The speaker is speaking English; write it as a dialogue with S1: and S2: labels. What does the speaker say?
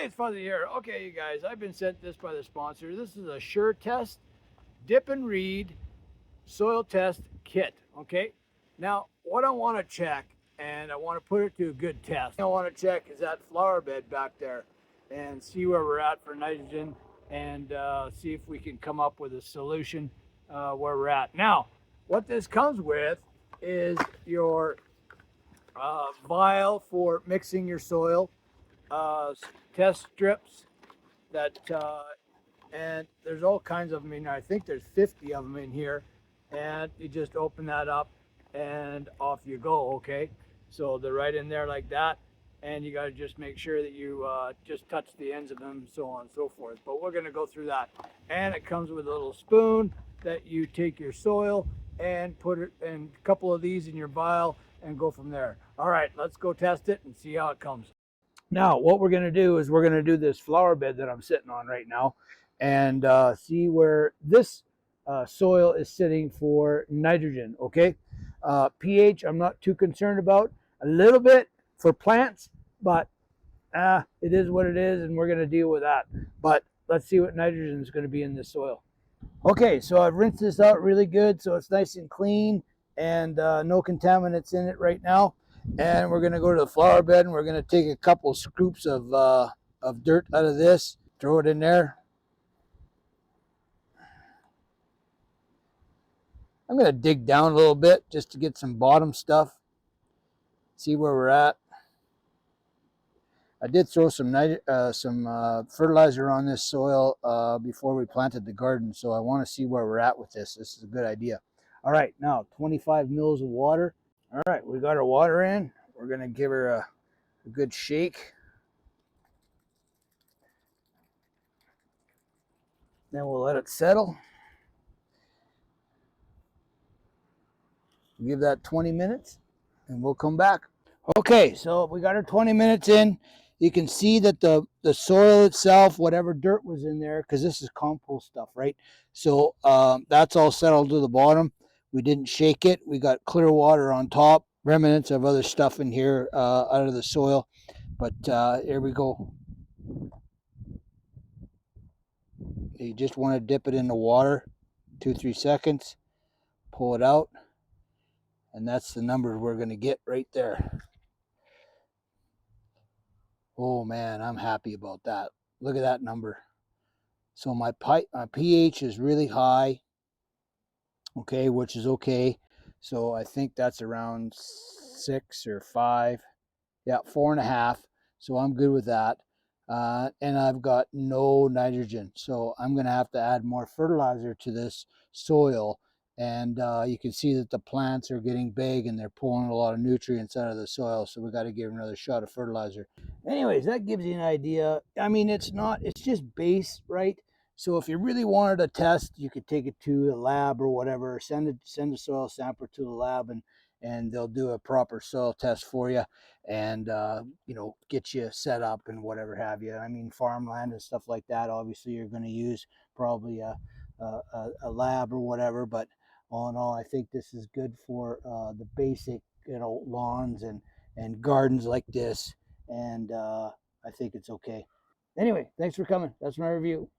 S1: Hey, it's Fuzzy here. Okay, you guys, I've been sent this by the sponsor. This is a Assuretst Dip and Read Soil Test Kit. Okay, now what I want to check, and I want to put it to a good test. I want to check is that flower bed back there, and see where we're at for nitrogen, and see if we can come up with a solution where we're at. Now, what this comes with is your vial for mixing your soil, uh, test strips that and there's all kinds of them in here. I think there's 50 of them in here, and you just open that up and off you go. Okay, so they're right in there like that, and you got to just make sure that you just touch the ends of them, so on and so forth. But we're going to go through that, and it comes with a little spoon that you take your soil and put it in a couple of these in your vial and go from there. All right, let's go test it and see how it comes. Now, what we're going to do is we're going to do this flower bed that I'm sitting on right now and see where this soil is sitting for nitrogen, okay? pH, I'm not too concerned about. A little bit for plants, but it is what it is, and we're going to deal with that. But let's see what nitrogen is going to be in this soil. Okay, so I've rinsed this out really good, so it's nice and clean, and no contaminants in it right now. And we're going to go to the flower bed, and we're going to take a couple scoops of dirt out of this, throw it in there. I'm going to dig down a little bit just to get some bottom stuff, see where we're at. I did throw some fertilizer on this soil before we planted the garden, so I want to see where we're at with this. This is a good idea. All right, now 25 mils of water. All right, we got our water in. We're going to give her a good shake. Then we'll let it settle. Give that 20 minutes and we'll come back. Okay, so we got our 20 minutes in. You can see that the soil itself, whatever dirt was in there, because this is compost stuff, right? So that's all settled to the bottom. We didn't shake it. We got clear water on top, remnants of other stuff in here out of the soil. But here we go. You just want to dip it in the water, 2-3 seconds, pull it out, and that's the number we're going to get right there. Oh man, I'm happy about that. Look at that number. So my pH is really high, okay, which is okay. So I think that's around 6 or 5. Yeah, 4.5. So I'm good with that. And I've got no nitrogen. So I'm going to have to add more fertilizer to this soil. And you can see that the plants are getting big and they're pulling a lot of nutrients out of the soil. So we got to give another shot of fertilizer. Anyways, that gives you an idea. I mean, it's just base, right? So if you really wanted to test, you could take it to a lab or whatever, send a soil sample to the lab, and they'll do a proper soil test for you, and get you set up and whatever have you. I mean, farmland and stuff like that, obviously you're going to use probably a lab or whatever, but all in all, I think this is good for the basic, lawns and gardens like this, and I think it's okay. Anyway, thanks for coming. That's my review.